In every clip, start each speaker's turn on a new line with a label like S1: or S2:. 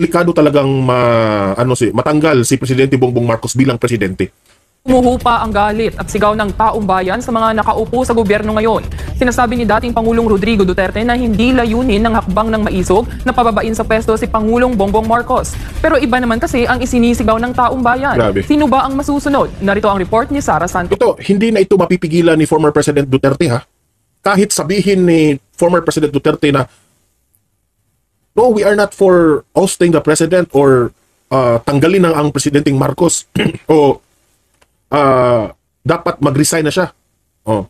S1: Delikado talagang matanggal si Presidente Bongbong Marcos bilang presidente.
S2: Umuhupa ang galit at sigaw ng taong bayan sa mga nakaupo sa gobyerno ngayon. Sinasabi ni dating Pangulong Rodrigo Duterte na hindi layunin ng hakbang ng maisog na pababain sa pwesto si Pangulong Bongbong Marcos. Pero iba naman kasi ang isinisigaw ng taong bayan.
S1: Grabe.
S2: Sino ba ang masusunod? Narito ang report ni Sara Santos.
S1: Ito, hindi na ito mapipigilan ni former President Duterte, ha? Kahit sabihin ni former President Duterte na no, we are not for ousting the president or tanggalin ang Presidenteng Marcos o dapat mag-resign na siya. Oh.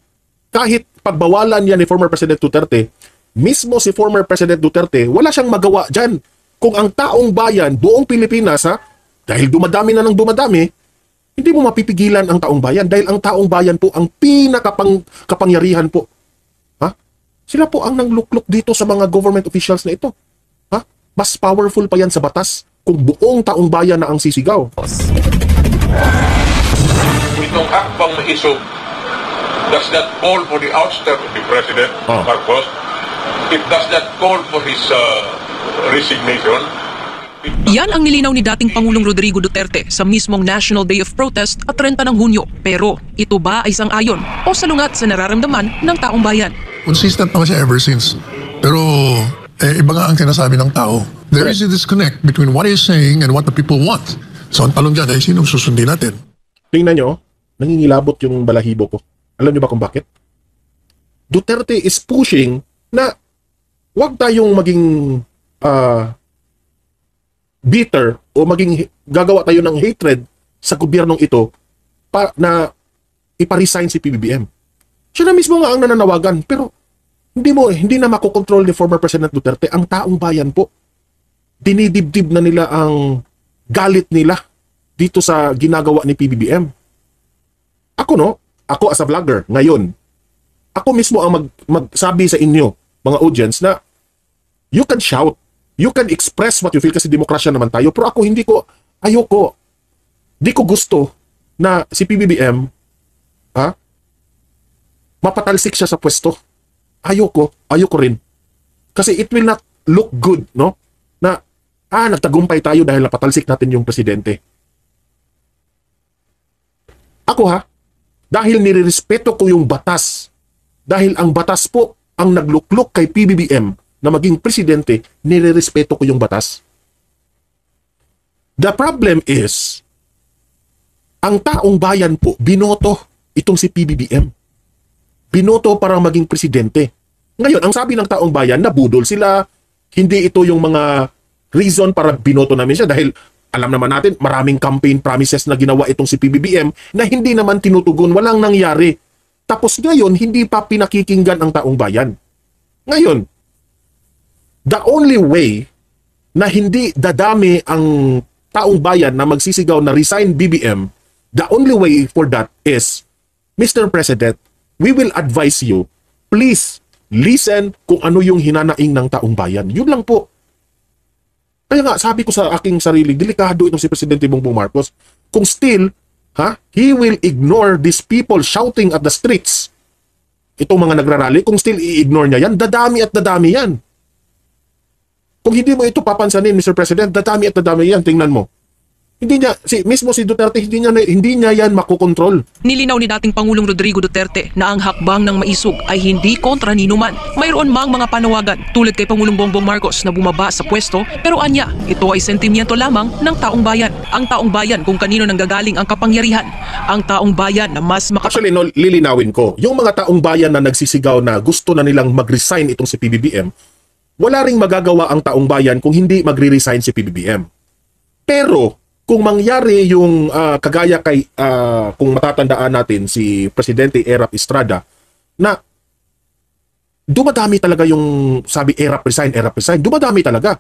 S1: Kahit pagbawalan yan ni former President Duterte, mismo si former President Duterte, wala siyang magawa dyan. Kung ang taong bayan, buong Pilipinas, dahil dumadami na ng dumadami, hindi mo mapipigilan ang taong bayan dahil ang taong bayan po ang pinakapangyarihan po. Ha? Sila po ang nangluklok dito sa mga government officials na ito. Ha? Mas powerful pa yan sa batas kung buong taong bayan na ang sisigaw.
S3: Itong hakbang maisog does not call for the ouster of the President Marcos. It does not call for his resignation.
S4: Yan ang nilinaw ni dating Pangulong Rodrigo Duterte sa mismong National Day of Protest at 30 ng Hunyo. Pero ito ba ay sang-ayon o salungat sa nararamdaman ng taong bayan?
S5: Consistent naman siya ever since. Pero iba nga ang sinasabi ng tao. There is a disconnect between what he's saying and what the people want. So ang talong dyan ay sinong susundin natin?
S1: Tingnan nyo, nangingilabot yung balahibo ko. Alam nyo ba kung bakit? Duterte is pushing na wag tayong maging bitter o maging gagawa tayo ng hatred sa gobyernong ito na ipa-resign si PBBM. Siya na mismo nga ang nananawagan, pero hindi na makokontrol ni former President Duterte ang taong bayan po. Dinidibdib na nila ang galit nila dito sa ginagawa ni PBBM. Ako as a vlogger, ngayon, ako mismo ang magsabi sa inyo, mga audience, na you can shout, you can express what you feel kasi demokrasya naman tayo, pero ako ayoko, di ko gusto na si PBBM, mapatalsik siya sa pwesto. Ayoko rin. Kasi it will not look good, no? Na, nagtagumpay tayo dahil napatalsik natin yung presidente. Ako dahil nirerespeto ko yung batas, dahil ang batas po ang nagluklok kay PBBM na maging presidente, nirerespeto ko yung batas. The problem is, ang taong bayan po, binoto itong si PBBM. Binoto para maging presidente. Ngayon, ang sabi ng taong bayan, nabudol sila, hindi ito yung mga reason para binoto namin siya dahil alam naman natin, maraming campaign promises na ginawa itong si PBBM na hindi naman tinutugon, walang nangyari. Tapos ngayon, hindi pa pinakikinggan ang taong bayan. Ngayon, the only way na hindi dadami ang taong bayan na magsisigaw na resign BBM, the only way for that is, Mr. President, we will advise you, please listen kung ano yung hinanaing ng taong bayan. Yun lang po. Kaya nga, sabi ko sa aking sarili, delikado itong si Presidente Bongbong Marcos. Kung still, he will ignore these people shouting at the streets. Itong mga nagrarally, kung still i-ignore niya yan, dadami at dadami yan. Kung hindi mo ito papansanin, Mr. President, dadami at dadami yan, tingnan mo. Mismo si Duterte, hindi niya yan makokontrol.
S4: Nilinaw ni dating Pangulong Rodrigo Duterte na ang hakbang ng maisog ay hindi kontra ni Numan. Mayroon mang mga panawagan tulad kay Pangulong Bongbong Marcos na bumaba sa pwesto, pero anya, ito ay sentimiento lamang ng taong bayan. Ang taong bayan kung kanino nanggagaling ang kapangyarihan. Ang taong bayan na mas
S1: Actually, lilinawin ko. Yung mga taong bayan na nagsisigaw na gusto na nilang mag-resign itong si PBBM, wala ring magagawa ang taong bayan kung hindi magre-resign si PBBM. Pero kung mangyari yung kagaya kay kung matatandaan natin si Presidente Erap Estrada na dumadami talaga yung sabi Erap resign, dumadami talaga.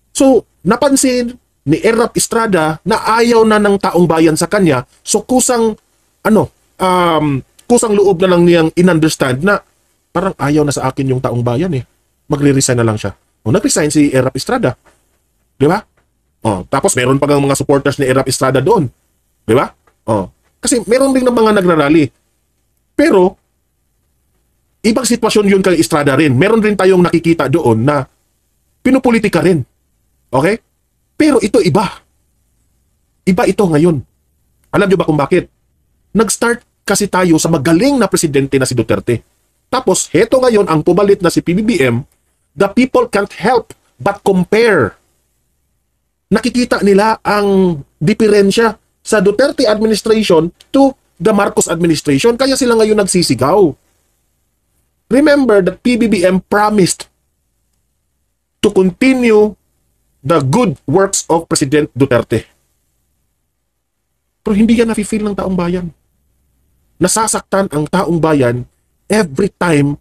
S1: So, napansin ni Erap Estrada na ayaw na ng taong bayan sa kanya, so kusang loob na lang niyang in-understand na parang ayaw na sa akin yung taong bayan magre-resign na lang siya. Nag-resign si Erap Estrada. Di ba? Tapos meron pa ng mga supporters ni Erap Estrada doon. Di ba? Kasi meron din ng mga nagrarally. Pero, ibang sitwasyon yun kay Estrada rin. Meron rin tayong nakikita doon na pinupolitika rin. Okay? Pero ito iba. Iba ito ngayon. Alam niyo ba kung bakit? Nag-start kasi tayo sa magaling na presidente na si Duterte. Tapos, heto ngayon ang pumalit na si PBBM, the people can't help but compare. Nakikita nila ang diferensya sa Duterte administration to the Marcos administration, kaya sila ngayon nagsisigaw. Remember that PBBM promised to continue the good works of President Duterte. Pero hindi yan nafe-feel ng taong bayan. Nasasaktan ang taong bayan every time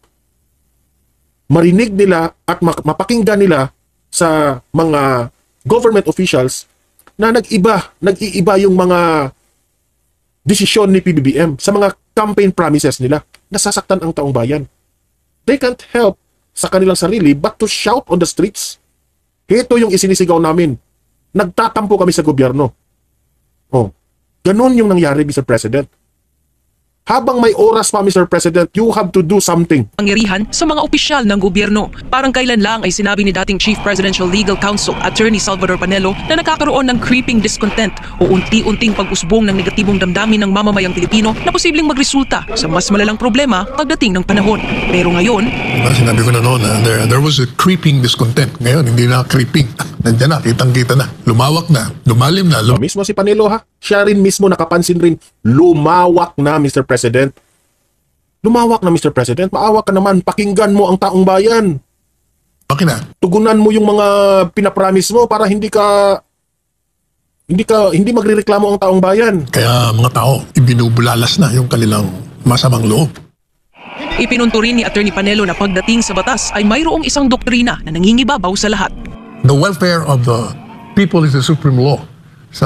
S1: marinig nila at mapakinggan nila sa mga government officials na nag-iiba yung mga desisyon ni PBBM sa mga campaign promises nila. Nasasaktan ang taong bayan. They can't help sa kanilang sarili but to shout on the streets. Ito yung isinisigaw namin. Nagtatampo kami sa gobyerno. Oh, ganun yung nangyari, Mr. President. Habang may oras pa, Mr. President, you have to do something.
S4: Pangyarihan sa mga opisyal ng gobyerno. Parang kailan lang ay sinabi ni dating Chief Presidential Legal Counsel Attorney Salvador Panelo na nakakaroon ng creeping discontent o unti-unting pag-usbong ng negatibong damdamin ng mamamayang Pilipino na posibleng magresulta sa mas malalang problema pagdating ng panahon. Pero ngayon,
S5: Sinabi ko na noon, there was a creeping discontent. Ngayon, hindi na creeping. Nandiyan na, kitang-kita na. Lumawak na, lumalim na.
S1: Mismo si Panelo ha, siya rin mismo nakapansin rin, lumawak na, Mr. President. Lumawak na, Mr. President. Maawa ka naman, pakinggan mo ang taong bayan.
S5: Okay na.
S1: Tugunan mo yung mga pinapromise mo para hindi magrereklamo ang taong bayan.
S5: Kaya mga tao, ibinubulalas na yung kanilang masamang loob.
S4: ipinunto rin ni Attorney Panelo na pagdating sa batas ay mayroong isang doktrina na nangingibabaw sa lahat.
S5: The welfare of the people is the supreme law. Sa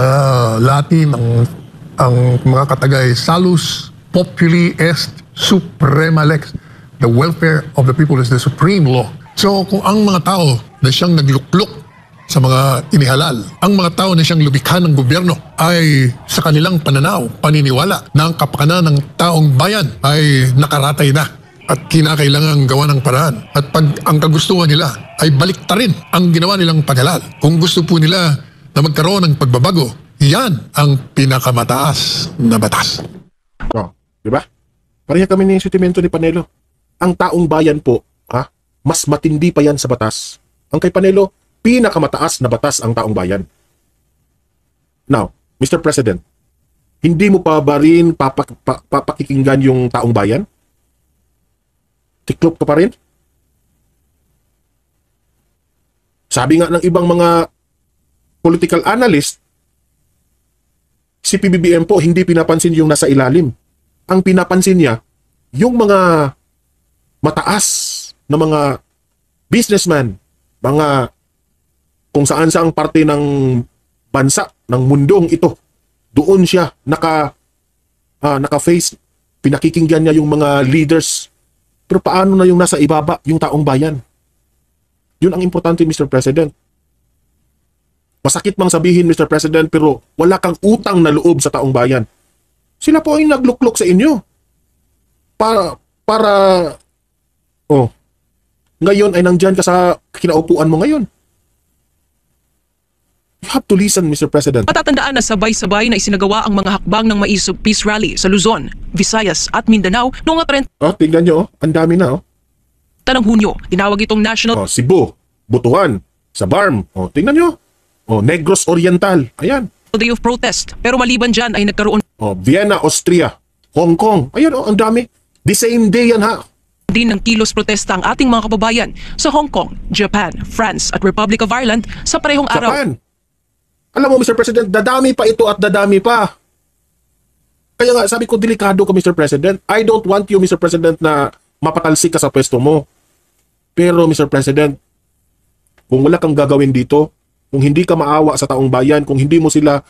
S5: Latin, ang mga katagay, salus populi est suprema lex. The welfare of the people is the supreme law. So kung ang mga tao na siyang nagluklok sa mga inihalal, ang mga tao na siyang lumikha ng gobyerno ay sa kanilang pananaw, paniniwala na ang kapakanan ng taong bayan ay nakaratay na at kinakailangang gawa ng paraan. At pag ang kagustuhan nila ay baliktarin ang ginawa nilang paghalal. Kung gusto po nila na magkaroon ng pagbabago, yan ang pinakamataas na batas.
S1: Oh, di ba? Pareha kami ng sentimento ni Panelo. Ang taong bayan po, mas matindi pa yan sa batas. Ang kay Panelo, pinakamataas na batas ang taong bayan. Now, Mr. President, hindi mo pa ba rin papakikinggan yung taong bayan? Tiklop ka pa rin? Sabi nga ng ibang mga political analyst, si PBBM po hindi pinapansin yung nasa ilalim. Ang pinapansin niya, yung mga mataas na mga businessman, mga kung saan saang parte ng bansa, ng mundong ito, doon siya naka-face, pinakikinggan niya yung mga leaders. Pero paano na yung nasa ibaba, yung taong bayan? Yun ang importante, Mr. President. Masakit mang sabihin, Mr. President, pero wala kang utang na loob sa taong bayan. Sila po ay nagluklok sa inyo. Ngayon ay nandyan ka sa kinaupuan mo ngayon. You have to listen, Mr. President.
S4: Matatandaan na sabay-sabay na isinagawa ang mga hakbang ng Maisog Peace Rally sa Luzon, Visayas at Mindanao noong 30
S1: Tingnan nyo, ang dami na.
S4: ng Hunyo. Tinawag itong National
S1: Cebu, Butuan, Sabarm. Tingnan nyo. Negros Oriental. Ayan.
S4: Day of Protest. Pero maliban dyan ay nagkaroon
S1: Vienna, Austria, Hong Kong. Ayan, ang dami. The same day yan ha.
S4: din ng kilos protesta ang ating mga kababayan sa Hong Kong, Japan, France at Republic of Ireland sa parehong araw.
S1: Japan. Alam mo, Mr. President, dadami pa ito at dadami pa. Kaya nga, sabi ko, delikado ka, Mr. President. I don't want you, Mr. President, na mapatalsik ka sa pwesto mo. Pero, Mr. President, kung wala kang gagawin dito, kung hindi ka maawa sa taong bayan, kung hindi mo sila